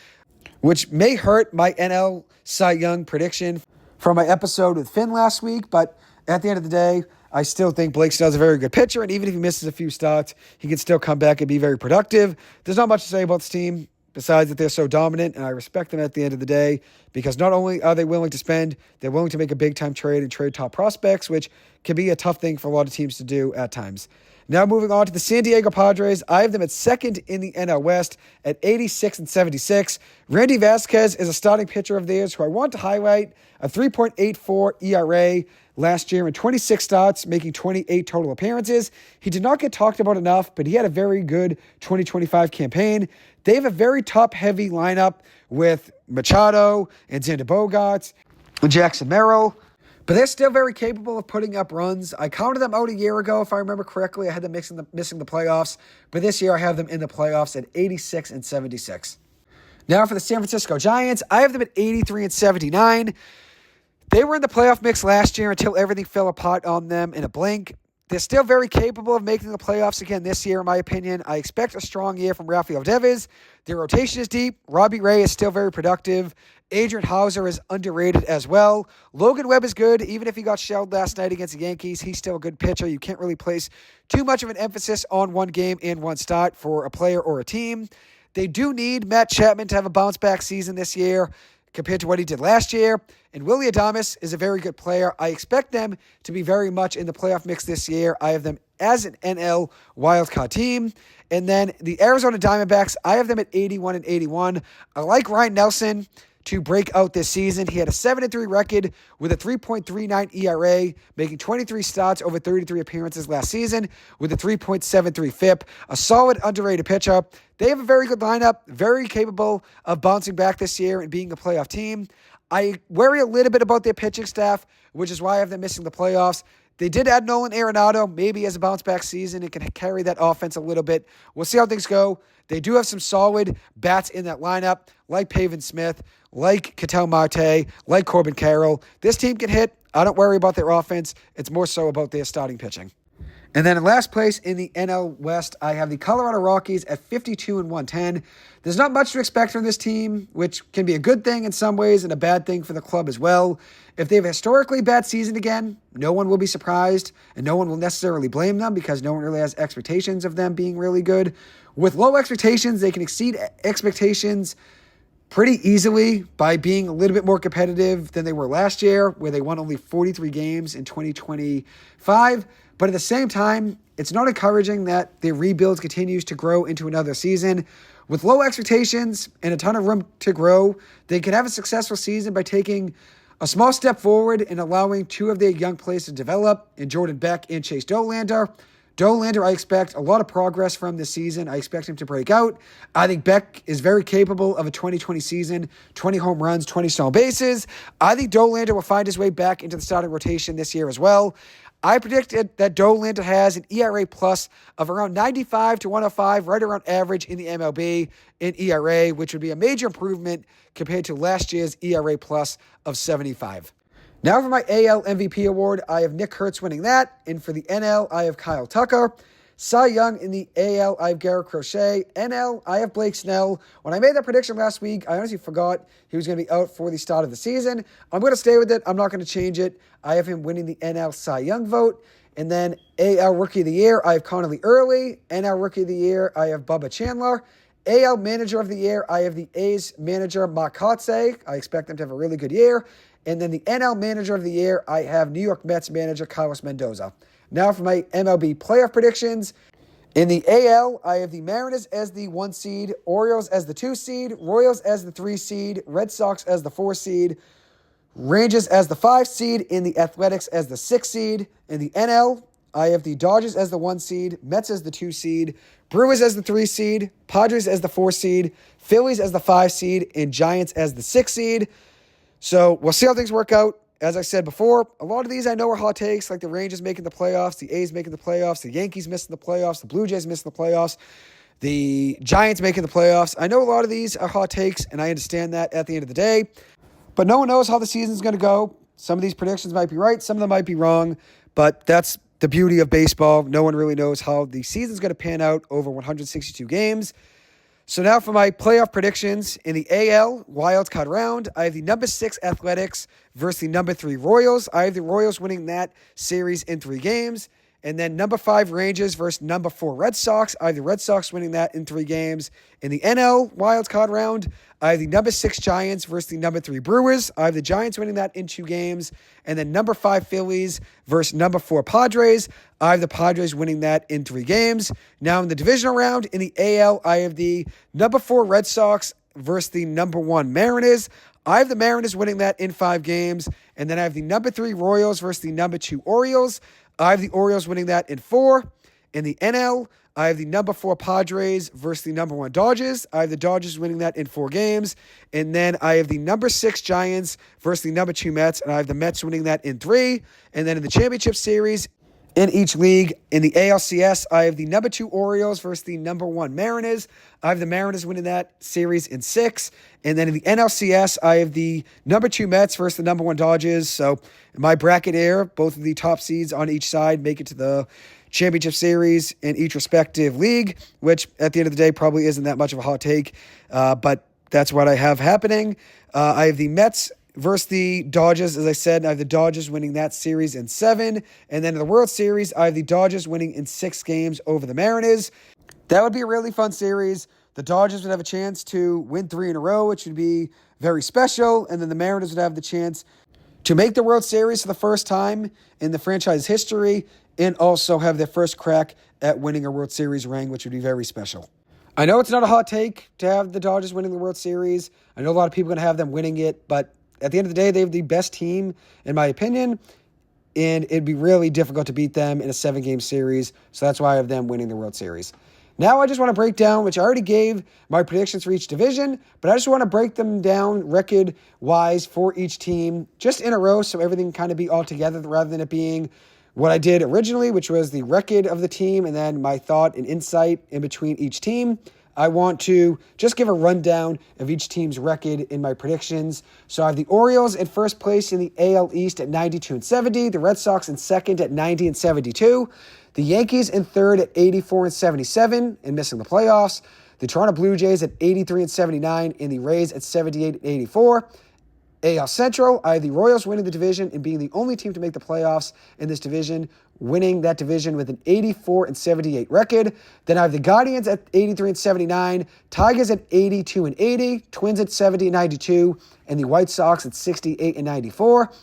which may hurt my NL Cy Young prediction from my episode with Finn last week, but at the end of the day, I still think Blake Snell's a very good pitcher, and even if he misses a few starts, he can still come back and be very productive. There's not much to say about this team besides that they're so dominant, and I respect them at the end of the day because not only are they willing to spend, they're willing to make a big-time trade and trade top prospects, which can be a tough thing for a lot of teams to do at times. Now moving on to the San Diego Padres, I have them at second in the NL West at 86-76. Randy Vasquez is a starting pitcher of theirs who I want to highlight, a 3.84 ERA last year in 26 starts, making 28 total appearances. He did not get talked about enough, but he had a very good 2025 campaign. They have a very top-heavy lineup with Machado and Xander Bogaerts and Jackson Merrill. But they're still very capable of putting up runs. I counted them out a year ago, if I remember correctly. I had them missing the playoffs. But this year, I have them in the playoffs at 86-76. Now for the San Francisco Giants, I have them at 83-79. They were in the playoff mix last year until everything fell apart on them in a blink. They're still very capable of making the playoffs again this year, in my opinion. I expect a strong year from Rafael Devers. Their rotation is deep. Robbie Ray is still very productive. Adrian Hauser is underrated as well. Logan Webb is good. Even if he got shelled last night against the Yankees, he's still a good pitcher. You can't really place too much of an emphasis on one game and one start for a player or a team. They do need Matt Chapman to have a bounce-back season this year compared to what he did last year. And Willy Adames is a very good player. I expect them to be very much in the playoff mix this year. I have them as an NL wildcard team. And then the Arizona Diamondbacks, I have them at 81-81. I like Ryan Nelson to break out this season. He had a 7-3 record with a 3.39 ERA, making 23 starts over 33 appearances last season with a 3.73 FIP. A solid, underrated pitcher. They have a very good lineup, very capable of bouncing back this year and being a playoff team. I worry a little bit about their pitching staff, which is why I have them missing the playoffs. They did add Nolan Arenado, maybe as a bounce-back season. It can carry that offense a little bit. We'll see how things go. They do have some solid bats in that lineup, like Pavin Smith, like Ketel Marte, like Corbin Carroll. This team can hit. I don't worry about their offense. It's more so about their starting pitching. And then in last place in the NL West, I have the Colorado Rockies at 52-110. There's not much to expect from this team, which can be a good thing in some ways and a bad thing for the club as well. If they have a historically bad season again, no one will be surprised, and no one will necessarily blame them because no one really has expectations of them being really good. With low expectations, they can exceed expectations pretty easily by being a little bit more competitive than they were last year, where they won only 43 games in 2025. But at the same time, it's not encouraging that their rebuild continues to grow into another season. With low expectations and a ton of room to grow, they can have a successful season by taking a small step forward and allowing two of their young players to develop in Jordan Beck and Chase Dollander. Dollander, I expect a lot of progress from this season. I expect him to break out. I think Beck is very capable of a 2020 season, 20 home runs, 20 stolen bases. I think Dollander will find his way back into the starting rotation this year as well. I predicted that Dollander has an ERA plus of around 95 to 105, right around average in the MLB in ERA, which would be a major improvement compared to last year's ERA plus of 75. Now for my AL MVP award, I have Nick Kurtz winning that. And for the NL, I have Kyle Tucker. Cy Young in the AL, I have Garrett Crochet. NL, I have Blake Snell. When I made that prediction last week, I honestly forgot he was going to be out for the start of the season. I'm going to stay with it. I'm not going to change it. I have him winning the NL Cy Young vote. And then AL Rookie of the Year, I have Connolly Early. NL Rookie of the Year, I have Bubba Chandler. AL Manager of the Year, I have the A's manager, Mark Kotsay. I expect them to have a really good year. And then the NL Manager of the Year, I have New York Mets manager, Carlos Mendoza. Now for my MLB playoff predictions. In the AL, I have the Mariners as the 1 seed, Orioles as the 2 seed, Royals as the 3 seed, Red Sox as the 4 seed, Rangers as the 5 seed, and the Athletics as the 6 seed. In the NL, I have the Dodgers as the 1 seed, Mets as the 2 seed, Brewers as the 3 seed, Padres as the 4 seed, Phillies as the 5 seed, and Giants as the 6 seed. So we'll see how things work out. As I said before, a lot of these I know are hot takes, like the Rangers making the playoffs, the A's making the playoffs, the Yankees missing the playoffs, the Blue Jays missing the playoffs, the Giants making the playoffs. I know a lot of these are hot takes, and I understand that at the end of the day. But no one knows how the season's going to go. Some of these predictions might be right, some of them might be wrong, but that's the beauty of baseball. No one really knows how the season's going to pan out over 162 games. So now for my playoff predictions. In the AL wildcard round, I have the number 6 Athletics versus the number 3 Royals. I have the Royals winning that series in 3 games. And then number 5 Rangers versus number 4 Red Sox. I have the Red Sox winning that in 3 games. In the NL wildcard round, I have the number 6 Giants versus the number 3 Brewers. I have the Giants winning that in 2 games. And then number 5 Phillies versus number 4 Padres. I have the Padres winning that in 3 games. Now in the divisional round, in the AL, I have the number 4 Red Sox versus the number 1 Mariners. I have the Mariners winning that in 5 games. And then I have the number 3 Royals versus the number 2 Orioles. I have the Orioles winning that in 4. In the NL, I have the number 4 Padres versus the number 1 Dodgers. I have the Dodgers winning that in 4 games. And then I have the number 6 Giants versus the number 2 Mets. And I have the Mets winning that in 3. And then in the championship series, in each league, in the ALCS, I have the number 2 Orioles versus the number 1 Mariners. I have the Mariners winning that series in 6. And then in the NLCS, I have the number 2 Mets versus the number 1 Dodgers. So in my bracket here, both of the top seeds on each side make it to the championship series in each respective league, which at the end of the day probably isn't that much of a hot take, but that's what I have happening. I have the Mets versus the Dodgers, as I said. I have the Dodgers winning that series in 7. And then in the World Series, I have the Dodgers winning in 6 games over the Mariners. That would be a really fun series. The Dodgers would have a chance to win 3 in a row, which would be very special. And then the Mariners would have the chance to make the World Series for the first time in the franchise history and also have their first crack at winning a World Series ring, which would be very special. I know it's not a hot take to have the Dodgers winning the World Series. I know a lot of people are going to have them winning it, but at the end of the day, they have the best team, in my opinion, and it'd be really difficult to beat them in a 7-game series, so that's why I have them winning the World Series. Now I just want to break down, which I already gave my predictions for each division, but I just want to break them down record-wise for each team, just in a row, so everything kind of be all together rather than it being what I did originally, which was the record of the team and then my thought and insight in between each team. I want to just give a rundown of each team's record in my predictions. So I have the Orioles in first place in the AL East at 92-70, the Red Sox in second at 90-72, the Yankees in third at 84-77 and missing the playoffs, the Toronto Blue Jays at 83-79, and the Rays at 78-84. AL Central, I have the Royals winning the division and being the only team to make the playoffs in this division, winning that division with an 84-78 record. Then I have the Guardians at 83-79, Tigers at 82-80, Twins at 70-92, and the White Sox at 68-94.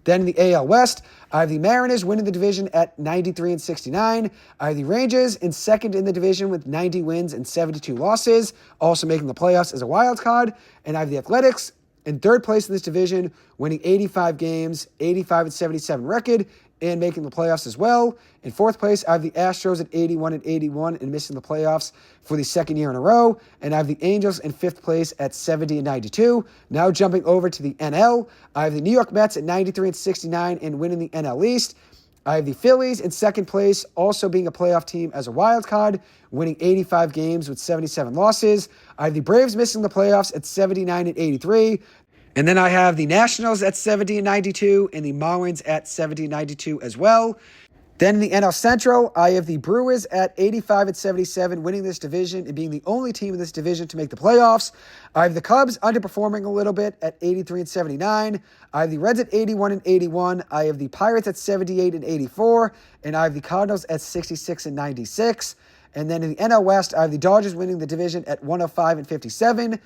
Then in the AL West, I have the Mariners winning the division at 93-69. I have the Rangers in second in the division with 90 wins and 72 losses, also making the playoffs as a wild card. And I have the Athletics in third place in this division, winning 85 games, 85-77 record, and making the playoffs as well. In fourth place, I have the Astros at 81-81 and missing the playoffs for the second year in a row. And I have the Angels in fifth place at 70-92. Now jumping over to the NL, I have the New York Mets at 93-69 and winning the NL East. I have the Phillies in second place, also being a playoff team as a wild card, winning 85 games with 77 losses. I have the Braves missing the playoffs at 79-83. And then I have the Nationals at 70-92 and the Marlins at 70-92 as well. Then in the NL Central, I have the Brewers at 85-77, winning this division and being the only team in this division to make the playoffs. I have the Cubs underperforming a little bit at 83-79. I have the Reds at 81-81. I have the Pirates at 78-84. And I have the Cardinals at 66-96. And then in the NL West, I have the Dodgers winning the division at 105-57.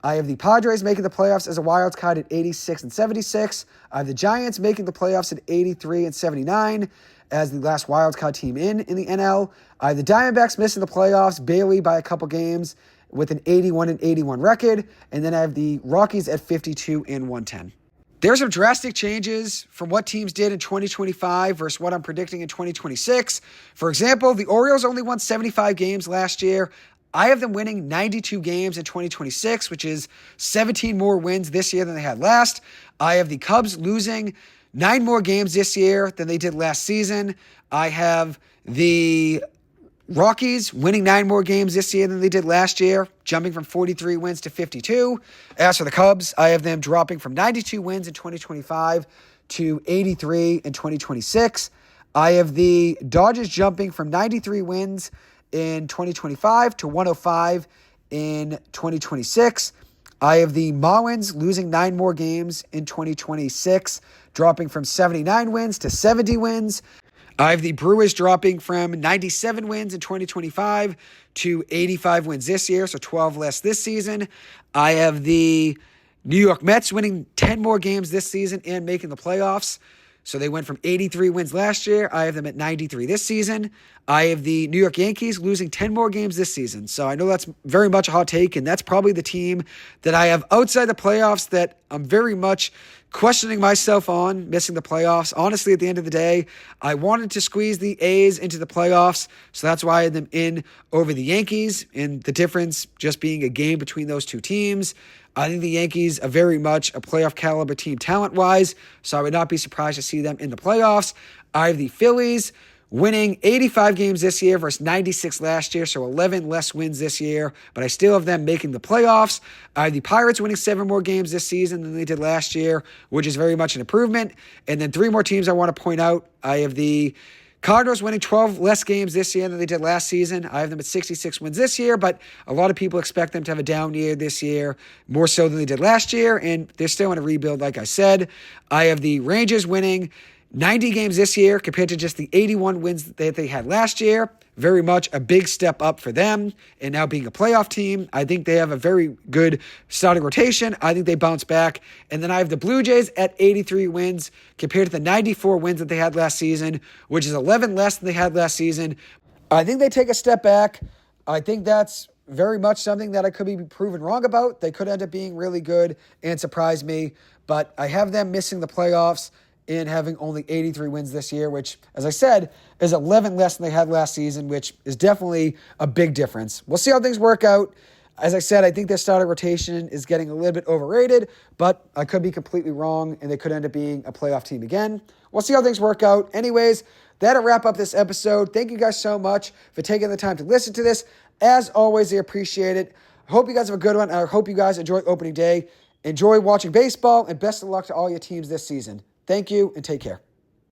I have the Padres making the playoffs as a wild card at 86-76. I have the Giants making the playoffs at 83-79 as the last wild card team in the NL. I have the Diamondbacks missing the playoffs barely by a couple games with an 81-81 record. And then I have the Rockies at 52-110. There's some drastic changes from what teams did in 2025 versus what I'm predicting in 2026. For example, the Orioles only won 75 games last year. I have them winning 92 games in 2026, which is 17 more wins this year than they had last. I have the Cubs losing 9 more games this year than they did last season. I have the Rockies winning 9 more games this year than they did last year, jumping from 43 wins to 52. As for the Cubs, I have them dropping from 92 wins in 2025 to 83 in 2026. I have the Dodgers jumping from 93 wins in 2025 to 105 in 2026. I have the Marlins losing 9 more games in 2026, dropping from 79 wins to 70 wins. I have the Brewers dropping from 97 wins in 2025 to 85 wins this year, so 12 less this season. I have the New York Mets winning 10 more games this season and making the playoffs. So they went from 83 wins last year. I have them at 93 this season. I have the New York Yankees losing 10 more games this season. So I know that's very much a hot take, and that's probably the team that I have outside the playoffs that I'm very much questioning myself on missing the playoffs. Honestly, at the end of the day, I wanted to squeeze the A's into the playoffs, so that's why I had them in over the Yankees, and the difference just being a game between those two teams. I think the Yankees are very much a playoff caliber team talent-wise, so I would not be surprised to see them in the playoffs. I have the Phillies winning 85 games this year versus 96 last year, so 11 less wins this year, but I still have them making the playoffs. I have the Pirates winning 7 more games this season than they did last year, which is very much an improvement. And then 3 more teams I want to point out. I have the Cardinals winning 12 less games this year than they did last season. I have them at 66 wins this year, but a lot of people expect them to have a down year this year, more so than they did last year, and they're still in a rebuild, like I said. I have the Rangers winning 90 games this year compared to just the 81 wins that they had last year. Very much a big step up for them. And now being a playoff team, I think they have a very good starting rotation. I think they bounce back. And then I have the Blue Jays at 83 wins compared to the 94 wins that they had last season, which is 11 less than they had last season. I think they take a step back. I think that's very much something that I could be proven wrong about. They could end up being really good and surprise me. But I have them missing the playoffs in having only 83 wins this year, which, as I said, is 11 less than they had last season, which is definitely a big difference. We'll see how things work out. As I said, I think their starting rotation is getting a little bit overrated, but I could be completely wrong, and they could end up being a playoff team again. We'll see how things work out. Anyways, that'll wrap up this episode. Thank you guys so much for taking the time to listen to this. As always, I appreciate it. I hope you guys have a good one, and I hope you guys enjoy opening day. Enjoy watching baseball, and best of luck to all your teams this season. Thank you, and take care.